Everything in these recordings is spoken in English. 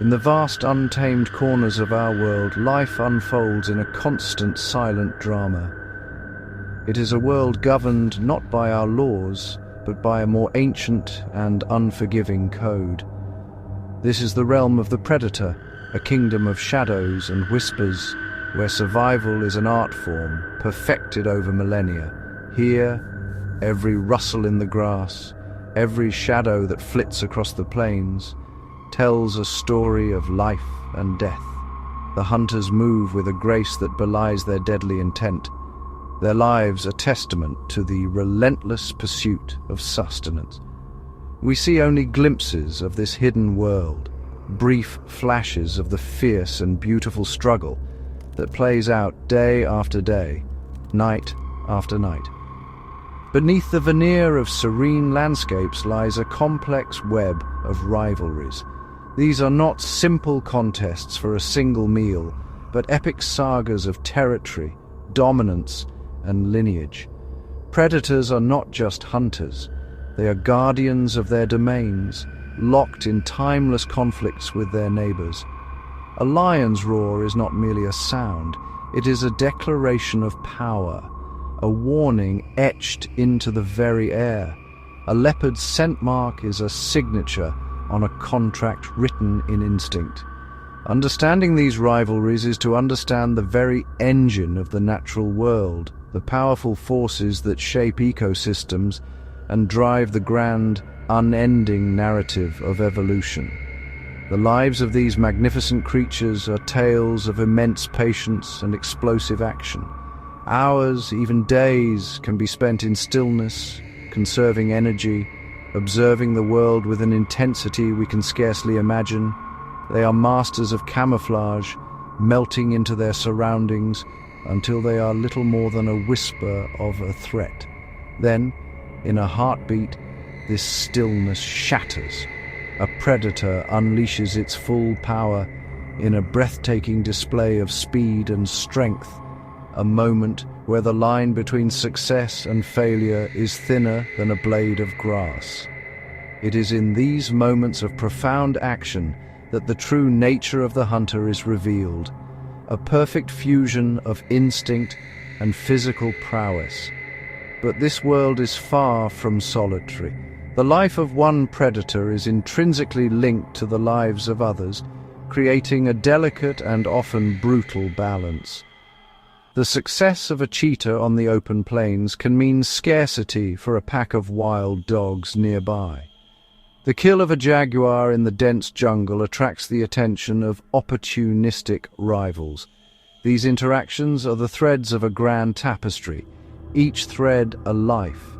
In the vast untamed corners of our world, life unfolds in a constant silent drama. It is a world governed not by our laws, but by a more ancient and unforgiving code. This is the realm of the predator, a kingdom of shadows and whispers, where survival is an art form, perfected over millennia. Here, every rustle in the grass, every shadow that flits across the plains, tells a story of life and death. The hunters move with a grace that belies their deadly intent, their lives a testament to the relentless pursuit of sustenance. We see only glimpses of this hidden world, brief flashes of the fierce and beautiful struggle that plays out day after day, night after night. Beneath the veneer of serene landscapes lies a complex web of rivalries. These are not simple contests for a single meal, but epic sagas of territory, dominance, and lineage. Predators are not just hunters. They are guardians of their domains, locked in timeless conflicts with their neighbors. A lion's roar is not merely a sound, it is a declaration of power, a warning etched into the very air. A leopard's scent mark is a signature on a contract written in instinct. Understanding these rivalries is to understand the very engine of the natural world, the powerful forces that shape ecosystems and drive the grand, unending narrative of evolution. The lives of these magnificent creatures are tales of immense patience and explosive action. Hours, even days, can be spent in stillness, conserving energy, observing the world with an intensity we can scarcely imagine. They are masters of camouflage, melting into their surroundings until they are little more than a whisper of a threat. Then, in a heartbeat, this stillness shatters. A predator unleashes its full power in a breathtaking display of speed and strength, a moment where the line between success and failure is thinner than a blade of grass. It is in these moments of profound action that the true nature of the hunter is revealed, a perfect fusion of instinct and physical prowess. But this world is far from solitary. The life of one predator is intrinsically linked to the lives of others, creating a delicate and often brutal balance. The success of a cheetah on the open plains can mean scarcity for a pack of wild dogs nearby. The kill of a jaguar in the dense jungle attracts the attention of opportunistic rivals. These interactions are the threads of a grand tapestry, each thread a life,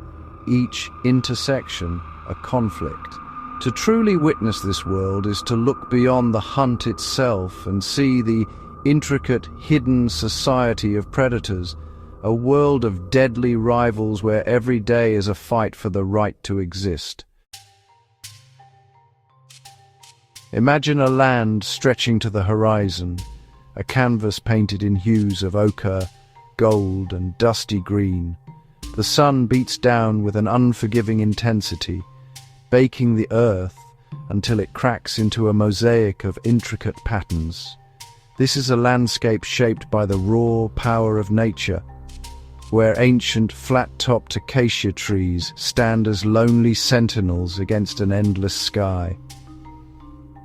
each intersection a conflict. To truly witness this world is to look beyond the hunt itself and see the intricate, hidden society of predators, a world of deadly rivals where every day is a fight for the right to exist. Imagine a land stretching to the horizon, a canvas painted in hues of ochre, gold, and dusty green. The sun beats down with an unforgiving intensity, baking the earth until it cracks into a mosaic of intricate patterns. This is a landscape shaped by the raw power of nature, where ancient flat-topped acacia trees stand as lonely sentinels against an endless sky.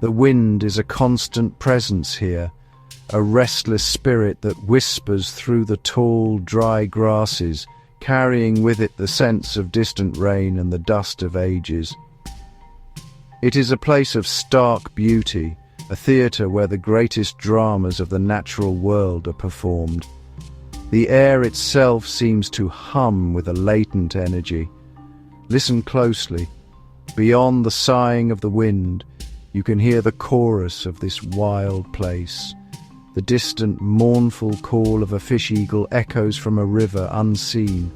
The wind is a constant presence here, a restless spirit that whispers through the tall, dry grasses, carrying with it the sense of distant rain and the dust of ages. It is a place of stark beauty, a theatre where the greatest dramas of the natural world are performed. The air itself seems to hum with a latent energy. Listen closely. Beyond the sighing of the wind, you can hear the chorus of this wild place. The distant, mournful call of a fish eagle echoes from a river unseen.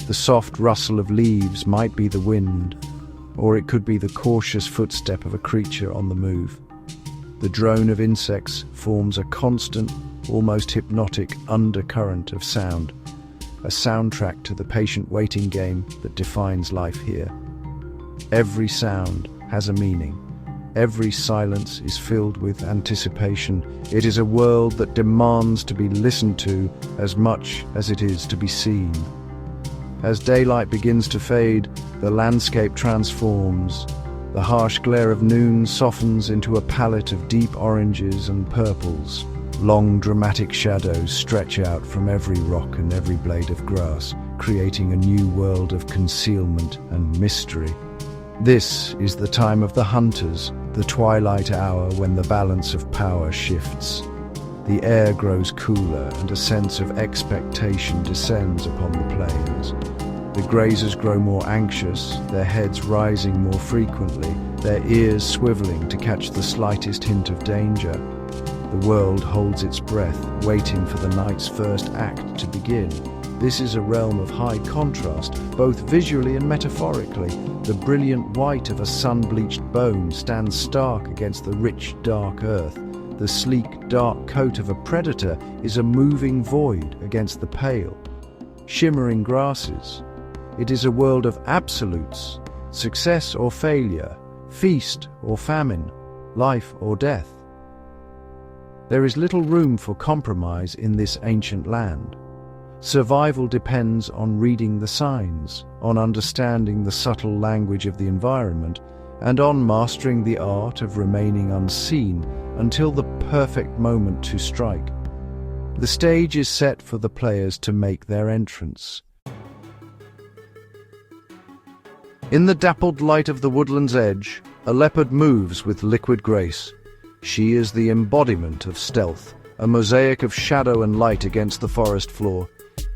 The soft rustle of leaves might be the wind, or it could be the cautious footstep of a creature on the move. The drone of insects forms a constant, almost hypnotic undercurrent of sound, a soundtrack to the patient waiting game that defines life here. Every sound has a meaning. Every silence is filled with anticipation. It is a world that demands to be listened to as much as it is to be seen. As daylight begins to fade, the landscape transforms. The harsh glare of noon softens into a palette of deep oranges and purples. Long, dramatic shadows stretch out from every rock and every blade of grass, creating a new world of concealment and mystery. This is the time of the hunters, the twilight hour when the balance of power shifts. The air grows cooler and a sense of expectation descends upon the plains. The grazers grow more anxious, their heads rising more frequently, their ears swiveling to catch the slightest hint of danger. The world holds its breath, waiting for the night's first act to begin. This is a realm of high contrast, both visually and metaphorically. The brilliant white of a sun-bleached bone stands stark against the rich, dark earth. The sleek, dark coat of a predator is a moving void against the pale, shimmering grasses. It is a world of absolutes, success or failure, feast or famine, life or death. There is little room for compromise in this ancient land. Survival depends on reading the signs, on understanding the subtle language of the environment, and on mastering the art of remaining unseen until the perfect moment to strike. The stage is set for the players to make their entrance. In the dappled light of the woodland's edge, a leopard moves with liquid grace. She is the embodiment of stealth, a mosaic of shadow and light against the forest floor.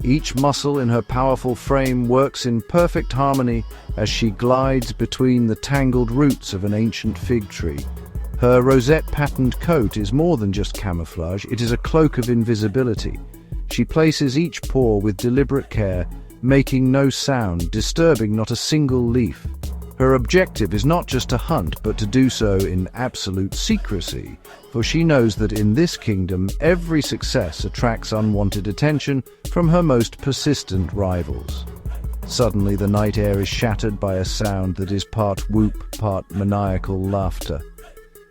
Each muscle in her powerful frame works in perfect harmony as she glides between the tangled roots of an ancient fig tree. Her rosette-patterned coat is more than just camouflage, it is a cloak of invisibility. She places each paw with deliberate care, making no sound, disturbing not a single leaf. Her objective is not just to hunt, but to do so in absolute secrecy, for she knows that in this kingdom, every success attracts unwanted attention from her most persistent rivals. Suddenly, the night air is shattered by a sound that is part whoop, part maniacal laughter.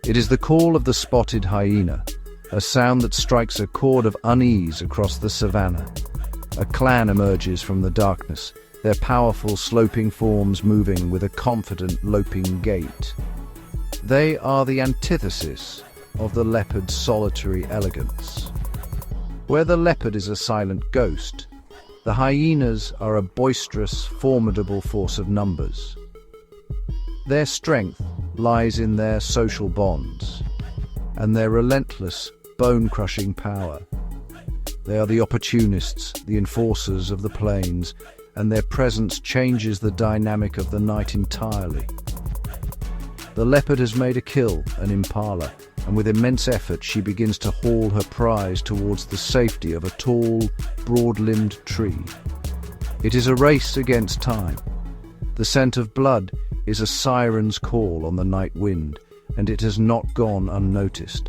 It is the call of the spotted hyena, a sound that strikes a chord of unease across the savannah. A clan emerges from the darkness, their powerful sloping forms moving with a confident loping gait. They are the antithesis of the leopard's solitary elegance. Where the leopard is a silent ghost, the hyenas are a boisterous, formidable force of numbers. Their strength lies in their social bonds and their relentless, bone-crushing power. They are the opportunists, the enforcers of the plains, and their presence changes the dynamic of the night entirely. The leopard has made a kill, an impala, and with immense effort she begins to haul her prize towards the safety of a tall, broad-limbed tree. It is a race against time. The scent of blood is a siren's call on the night wind, and it has not gone unnoticed.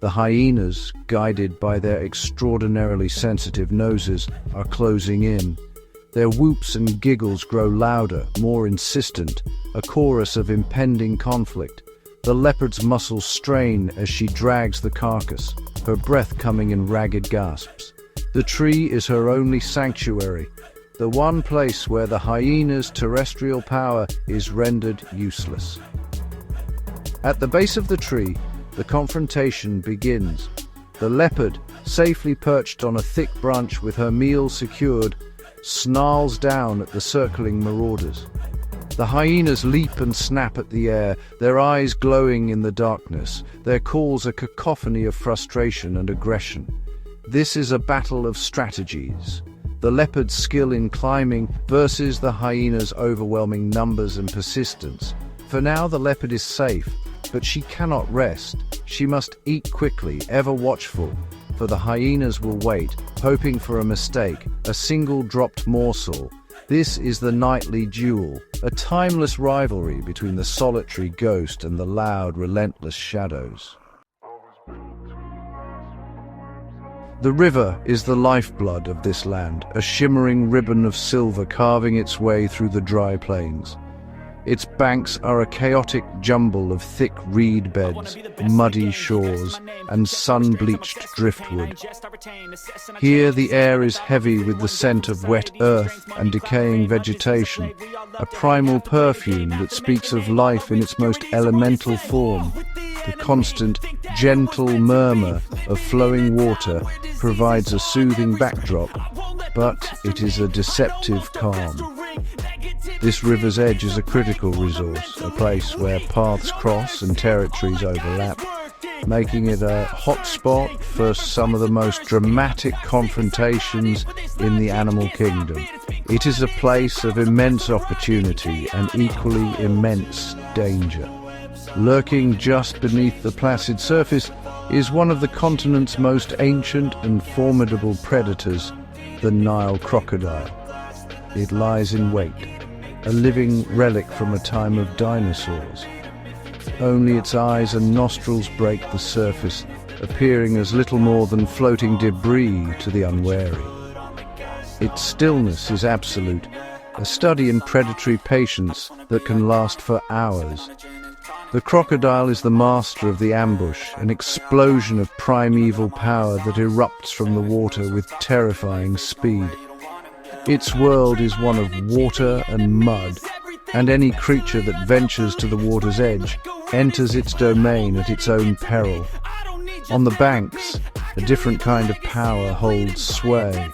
The hyenas, guided by their extraordinarily sensitive noses, are closing in. Their whoops and giggles grow louder, more insistent, a chorus of impending conflict. The leopard's muscles strain as she drags the carcass, her breath coming in ragged gasps. The tree is her only sanctuary, the one place where the hyena's terrestrial power is rendered useless. At the base of the tree, the confrontation begins. The leopard, safely perched on a thick branch with her meal secured, snarls down at the circling marauders. The hyenas leap and snap at the air, their eyes glowing in the darkness, their calls a cacophony of frustration and aggression. This is a battle of strategies. The leopard's skill in climbing versus the hyena's overwhelming numbers and persistence. For now, the leopard is safe, but she cannot rest. She must eat quickly, ever watchful, for the hyenas will wait, hoping for a mistake, a single dropped morsel. This is the nightly duel, a timeless rivalry between the solitary ghost and the loud, relentless shadows. The river is the lifeblood of this land, a shimmering ribbon of silver carving its way through the dry plains. Its banks are a chaotic jumble of thick reed beds, muddy shores, and sun-bleached driftwood. Here the air is heavy with the scent of wet earth and decaying vegetation, a primal perfume that speaks of life in its most elemental form. The constant, gentle murmur of flowing water provides a soothing backdrop, but it is a deceptive calm. This river's edge is a critical resource, a place where paths cross and territories overlap, making it a hotspot for some of the most dramatic confrontations in the animal kingdom. It is a place of immense opportunity and equally immense danger. Lurking just beneath the placid surface is one of the continent's most ancient and formidable predators, the Nile crocodile. It lies in wait, a living relic from a time of dinosaurs. Only its eyes and nostrils break the surface, appearing as little more than floating debris to the unwary. Its stillness is absolute, a study in predatory patience that can last for hours. The crocodile is the master of the ambush, an explosion of primeval power that erupts from the water with terrifying speed. Its world is one of water and mud, and any creature that ventures to the water's edge enters its domain at its own peril. On the banks, a different kind of power holds sway.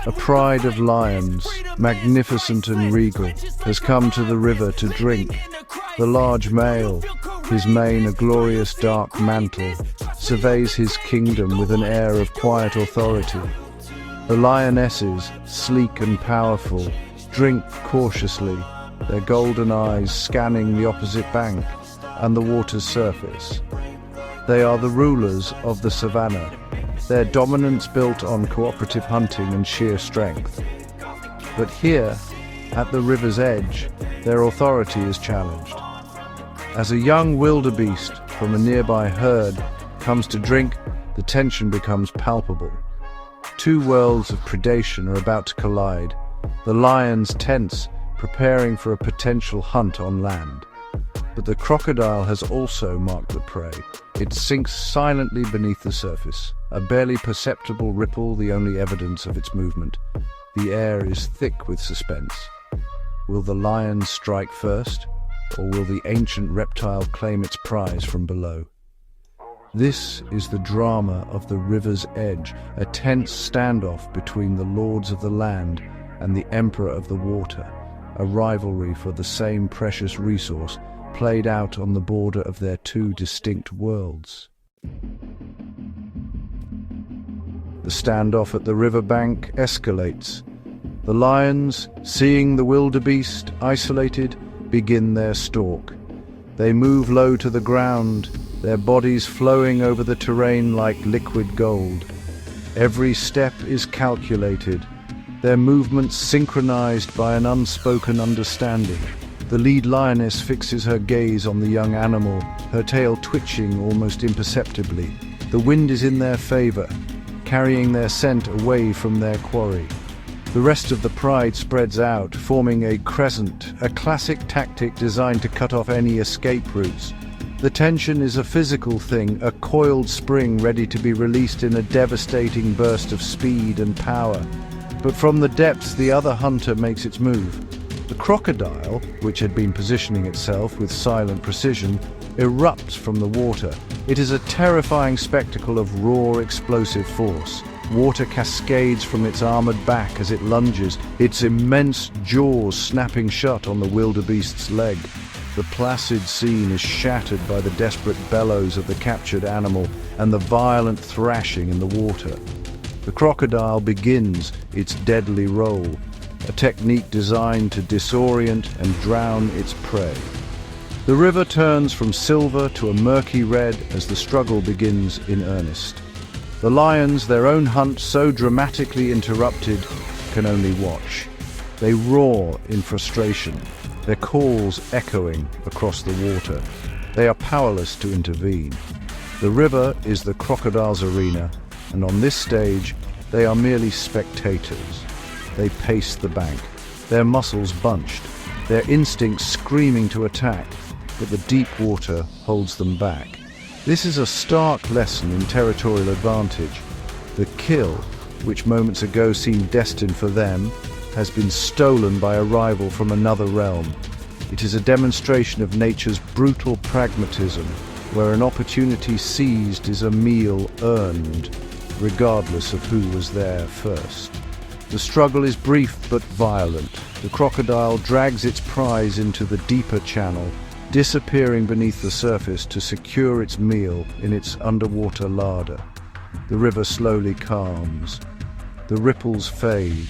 A pride of lions, magnificent and regal, has come to the river to drink. The large male, his mane a glorious dark mantle, surveys his kingdom with an air of quiet authority. The lionesses, sleek and powerful, drink cautiously, their golden eyes scanning the opposite bank and the water's surface. They are the rulers of the savannah, their dominance built on cooperative hunting and sheer strength. But here, at the river's edge, their authority is challenged. As a young wildebeest from a nearby herd comes to drink, the tension becomes palpable. Two worlds of predation are about to collide. The lions tense, preparing for a potential hunt on land. But the crocodile has also marked the prey. It sinks silently beneath the surface, a barely perceptible ripple the only evidence of its movement. The air is thick with suspense. Will the lion strike first, or will the ancient reptile claim its prize from below? This is the drama of the river's edge, a tense standoff between the lords of the land and the emperor of the water, a rivalry for the same precious resource played out on the border of their two distinct worlds. The standoff at the riverbank escalates. The lions, seeing the wildebeest isolated, begin their stalk. They move low to the ground, their bodies flowing over the terrain like liquid gold. Every step is calculated, their movements synchronized by an unspoken understanding. The lead lioness fixes her gaze on the young animal, her tail twitching almost imperceptibly. The wind is in their favor, carrying their scent away from their quarry. The rest of the pride spreads out, forming a crescent, a classic tactic designed to cut off any escape routes. The tension is a physical thing, a coiled spring ready to be released in a devastating burst of speed and power. But from the depths, the other hunter makes its move. The crocodile, which had been positioning itself with silent precision, erupts from the water. It is a terrifying spectacle of raw, explosive force. Water cascades from its armored back as it lunges, its immense jaws snapping shut on the wildebeest's leg. The placid scene is shattered by the desperate bellows of the captured animal and the violent thrashing in the water. The crocodile begins its deadly roll, a technique designed to disorient and drown its prey. The river turns from silver to a murky red as the struggle begins in earnest. The lions, their own hunt so dramatically interrupted, can only watch. They roar in frustration, their calls echoing across the water. They are powerless to intervene. The river is the crocodile's arena, and on this stage, they are merely spectators. They pace the bank, their muscles bunched, their instincts screaming to attack, but the deep water holds them back. This is a stark lesson in territorial advantage. The kill, which moments ago seemed destined for them, has been stolen by a rival from another realm. It is a demonstration of nature's brutal pragmatism, where an opportunity seized is a meal earned, regardless of who was there first. The struggle is brief but violent. The crocodile drags its prize into the deeper channel, disappearing beneath the surface to secure its meal in its underwater larder. The river slowly calms. The ripples fade,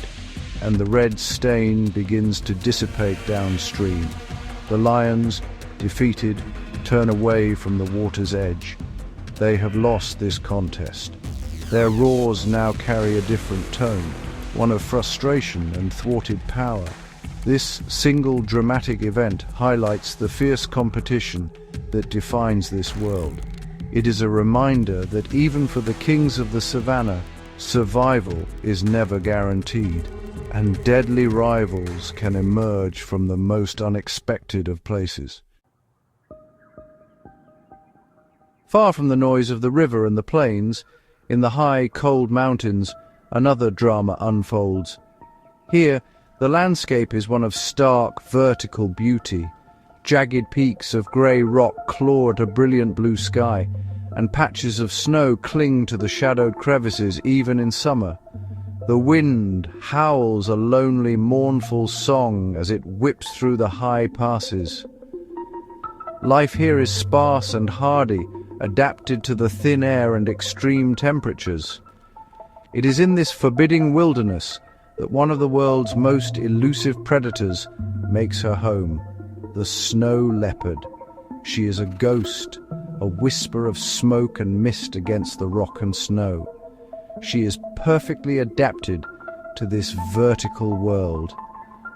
and the red stain begins to dissipate downstream. The lions, defeated, turn away from the water's edge. They have lost this contest. Their roars now carry a different tone, one of frustration and thwarted power. This single dramatic event highlights the fierce competition that defines this world. It is a reminder that even for the kings of the savannah, survival is never guaranteed, and deadly rivals can emerge from the most unexpected of places. Far from the noise of the river and the plains, in the high, cold mountains, another drama unfolds. Here, the landscape is one of stark, vertical beauty. Jagged peaks of grey rock claw at a brilliant blue sky, and patches of snow cling to the shadowed crevices even in summer. The wind howls a lonely, mournful song as it whips through the high passes. Life here is sparse and hardy, adapted to the thin air and extreme temperatures. It is in this forbidding wilderness that one of the world's most elusive predators makes her home, the snow leopard. She is a ghost, a whisper of smoke and mist against the rock and snow. She is perfectly adapted to this vertical world.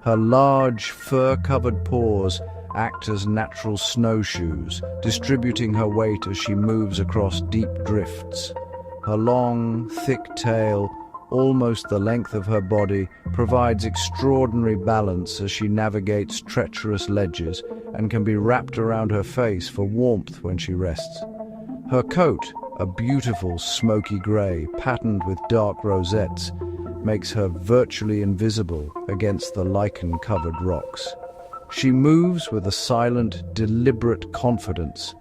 Her large, fur-covered paws act as natural snowshoes, distributing her weight as she moves across deep drifts. Her long, thick tail, almost the length of her body, provides extraordinary balance as she navigates treacherous ledges and can be wrapped around her face for warmth when she rests. Her coat, a beautiful smoky grey patterned with dark rosettes, makes her virtually invisible against the lichen-covered rocks. She moves with a silent, deliberate confidence,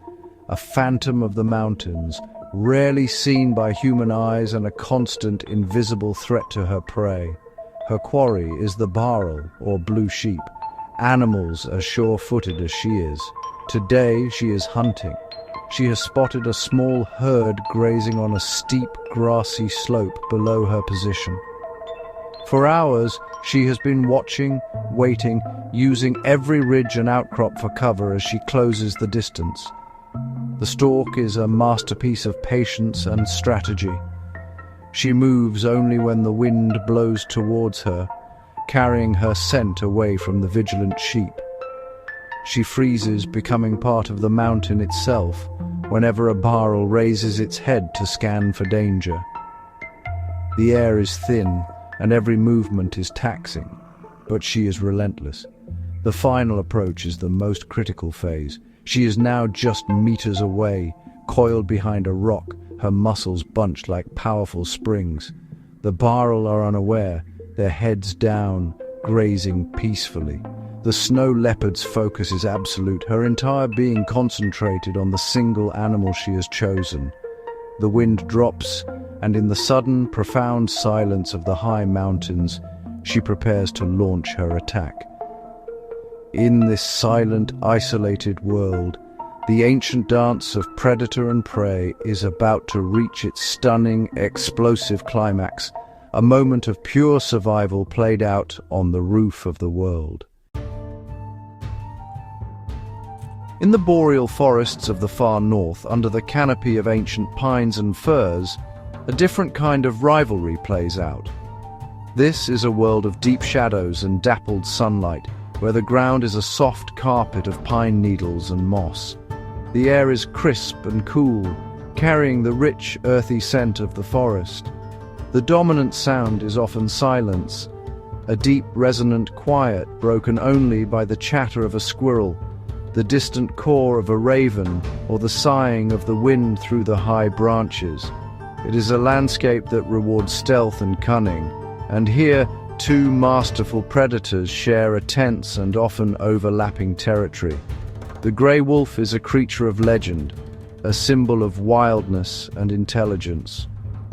a phantom of the mountains, rarely seen by human eyes and a constant, invisible threat to her prey. Her quarry is the bharal, or blue sheep, animals as sure-footed as she is. Today she is hunting. She has spotted a small herd grazing on a steep, grassy slope below her position. For hours, she has been watching, waiting, using every ridge and outcrop for cover as she closes the distance. The stalk is a masterpiece of patience and strategy. She moves only when the wind blows towards her, carrying her scent away from the vigilant sheep. She freezes, becoming part of the mountain itself, whenever a bharal raises its head to scan for danger. The air is thin, and every movement is taxing, but she is relentless. The final approach is the most critical phase. She is now just meters away, coiled behind a rock, her muscles bunched like powerful springs. The bharal are unaware, their heads down, grazing peacefully. The snow leopard's focus is absolute, her entire being concentrated on the single animal she has chosen. The wind drops, and in the sudden, profound silence of the high mountains, she prepares to launch her attack. In this silent, isolated world, the ancient dance of predator and prey is about to reach its stunning, explosive climax, a moment of pure survival played out on the roof of the world. In the boreal forests of the far north, under the canopy of ancient pines and firs, a different kind of rivalry plays out. This is a world of deep shadows and dappled sunlight, where the ground is a soft carpet of pine needles and moss. The air is crisp and cool, carrying the rich, earthy scent of the forest. The dominant sound is often silence, a deep, resonant quiet broken only by the chatter of a squirrel, the distant caw of a raven, or the sighing of the wind through the high branches. It is a landscape that rewards stealth and cunning, and here two masterful predators share a tense and often overlapping territory. The grey wolf is a creature of legend, a symbol of wildness and intelligence.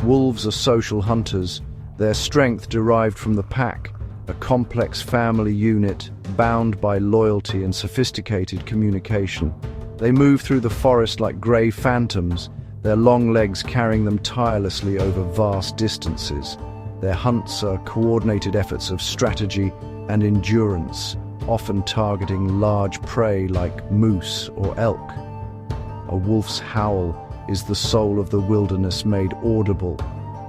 Wolves are social hunters, their strength derived from the pack, a complex family unit bound by loyalty and sophisticated communication. They move through the forest like grey phantoms, their long legs carrying them tirelessly over vast distances. Their hunts are coordinated efforts of strategy and endurance, often targeting large prey like moose or elk. A wolf's howl is the soul of the wilderness made audible,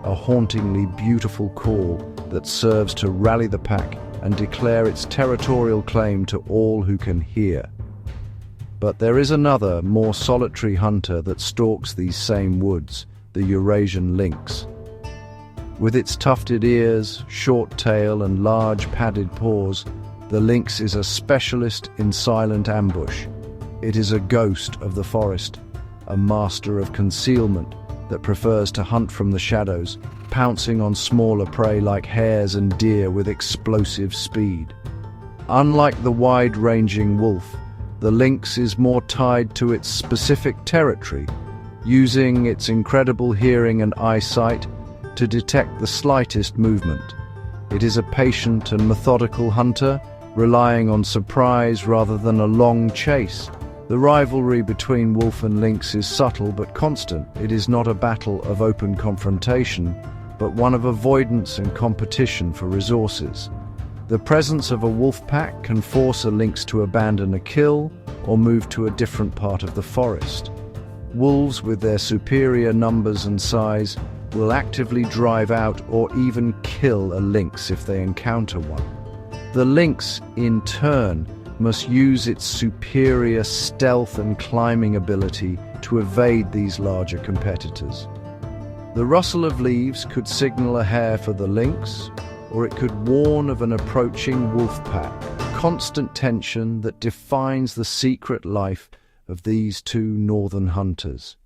a hauntingly beautiful call that serves to rally the pack and declare its territorial claim to all who can hear. But there is another, more solitary hunter that stalks these same woods, the Eurasian lynx. With its tufted ears, short tail, and large padded paws, the lynx is a specialist in silent ambush. It is a ghost of the forest, a master of concealment that prefers to hunt from the shadows, pouncing on smaller prey like hares and deer with explosive speed. Unlike the wide-ranging wolf, the lynx is more tied to its specific territory, using its incredible hearing and eyesight to detect the slightest movement. It is a patient and methodical hunter, relying on surprise rather than a long chase. The rivalry between wolf and lynx is subtle but constant. It is not a battle of open confrontation, but one of avoidance and competition for resources. The presence of a wolf pack can force a lynx to abandon a kill or move to a different part of the forest. Wolves, with their superior numbers and size, will actively drive out or even kill a lynx if they encounter one. The lynx, in turn, must use its superior stealth and climbing ability to evade these larger competitors. The rustle of leaves could signal a hare for the lynx, or it could warn of an approaching wolf pack, constant tension that defines the secret life of these two northern hunters.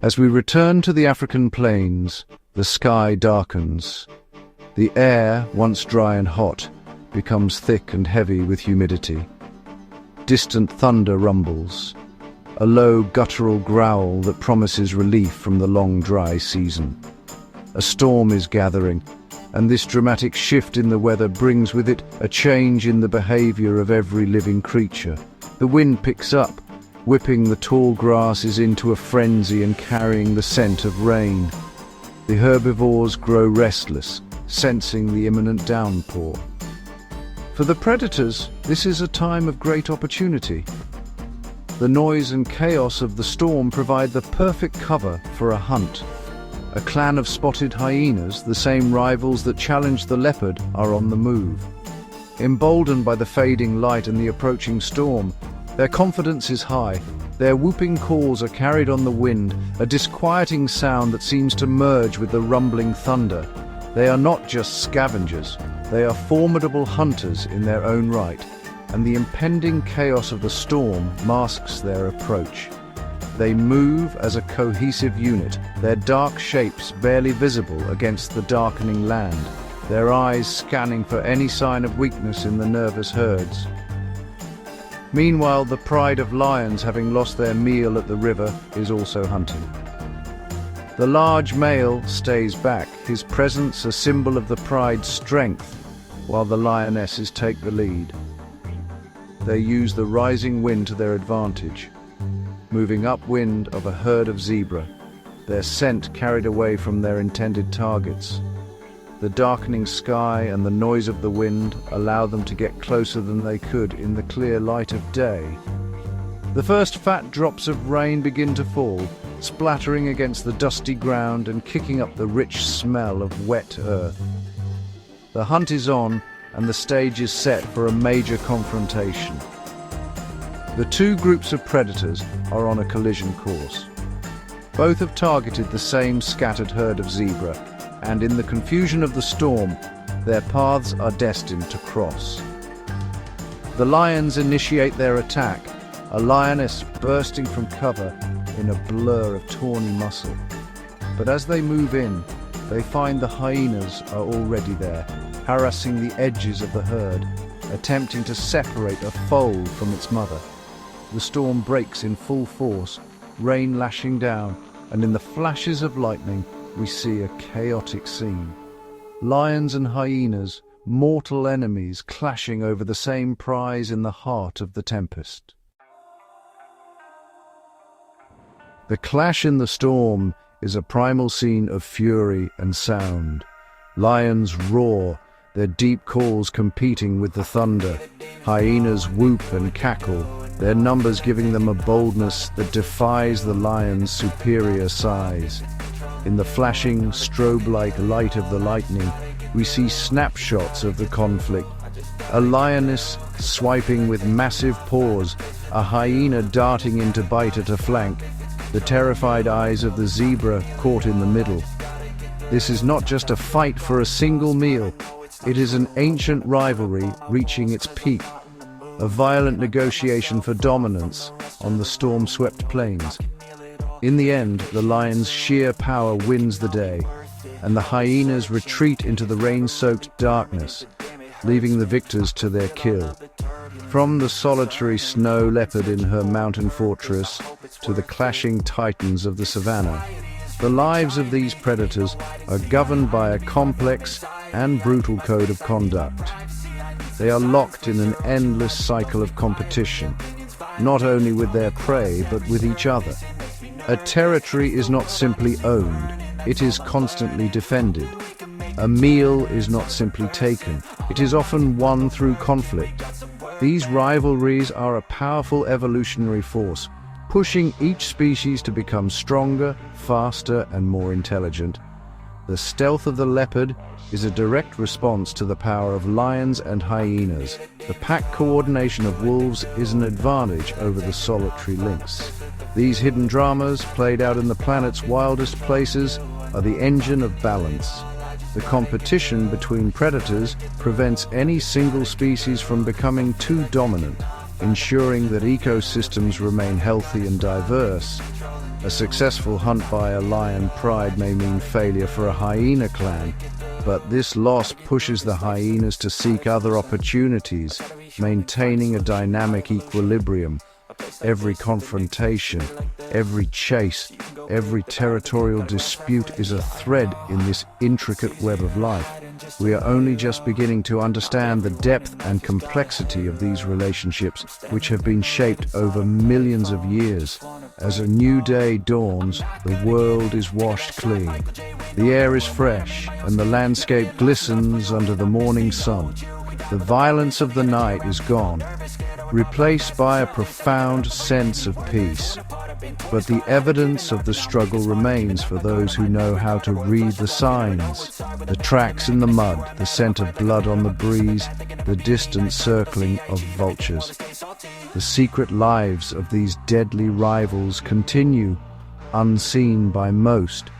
As we return to the African plains, the sky darkens. The air, once dry and hot, becomes thick and heavy with humidity. Distant thunder rumbles, a low guttural growl that promises relief from the long dry season. A storm is gathering, and this dramatic shift in the weather brings with it a change in the behavior of every living creature. The wind picks up, whipping the tall grasses into a frenzy and carrying the scent of rain. The herbivores grow restless, sensing the imminent downpour. For the predators, this is a time of great opportunity. The noise and chaos of the storm provide the perfect cover for a hunt. A clan of spotted hyenas, the same rivals that challenged the leopard, are on the move. Emboldened by the fading light and the approaching storm, their confidence is high. Their whooping calls are carried on the wind, a disquieting sound that seems to merge with the rumbling thunder. They are not just scavengers, they are formidable hunters in their own right, and the impending chaos of the storm masks their approach. They move as a cohesive unit, their dark shapes barely visible against the darkening land, their eyes scanning for any sign of weakness in the nervous herds. Meanwhile, the pride of lions, having lost their meal at the river, is also hunting. The large male stays back, his presence a symbol of the pride's strength, while the lionesses take the lead. They use the rising wind to their advantage, moving upwind of a herd of zebra, their scent carried away from their intended targets. The darkening sky and the noise of the wind allow them to get closer than they could in the clear light of day. The first fat drops of rain begin to fall, splattering against the dusty ground and kicking up the rich smell of wet earth. The hunt is on, and the stage is set for a major confrontation. The two groups of predators are on a collision course. Both have targeted the same scattered herd of zebra, and in the confusion of the storm, their paths are destined to cross. The lions initiate their attack, a lioness bursting from cover in a blur of tawny muscle. But as they move in, they find the hyenas are already there, harassing the edges of the herd, attempting to separate a foal from its mother. The storm breaks in full force, rain lashing down, and in the flashes of lightning, we see a chaotic scene. Lions and hyenas, mortal enemies, clashing over the same prize in the heart of the tempest. The clash in the storm is a primal scene of fury and sound. Lions roar, their deep calls competing with the thunder. Hyenas whoop and cackle, their numbers giving them a boldness that defies the lion's superior size. In the flashing, strobe-like light of the lightning, we see snapshots of the conflict. A lioness swiping with massive paws, a hyena darting in to bite at a flank, the terrified eyes of the zebra caught in the middle. This is not just a fight for a single meal, it is an ancient rivalry reaching its peak, a violent negotiation for dominance on the storm-swept plains. In the end, the lion's sheer power wins the day, and the hyenas retreat into the rain-soaked darkness, leaving the victors to their kill. From the solitary snow leopard in her mountain fortress to the clashing titans of the savannah, the lives of these predators are governed by a complex and brutal code of conduct. They are locked in an endless cycle of competition, not only with their prey but with each other. A territory is not simply owned, it is constantly defended. A meal is not simply taken, it is often won through conflict. These rivalries are a powerful evolutionary force, pushing each species to become stronger, faster, and more intelligent. The stealth of the leopard is a direct response to the power of lions and hyenas. The pack coordination of wolves is an advantage over the solitary lynx. These hidden dramas, played out in the planet's wildest places, are the engine of balance. The competition between predators prevents any single species from becoming too dominant, ensuring that ecosystems remain healthy and diverse. A successful hunt by a lion pride may mean failure for a hyena clan, but this loss pushes the hyenas to seek other opportunities, maintaining a dynamic equilibrium. Every confrontation, every chase, every territorial dispute is a thread in this intricate web of life. We are only just beginning to understand the depth and complexity of these relationships, which have been shaped over millions of years. As a new day dawns, the world is washed clean. The air is fresh, and the landscape glistens under the morning sun. The violence of the night is gone, replaced by a profound sense of peace. But the evidence of the struggle remains for those who know how to read the signs. The tracks in the mud, the scent of blood on the breeze, the distant circling of vultures. The secret lives of these deadly rivals continue, unseen by most,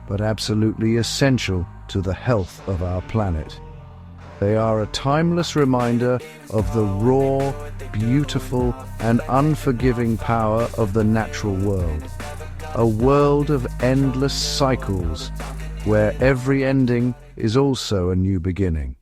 but absolutely essential to the health of our planet. They are a timeless reminder of the raw, beautiful, and unforgiving power of the natural world. A world of endless cycles, where every ending is also a new beginning.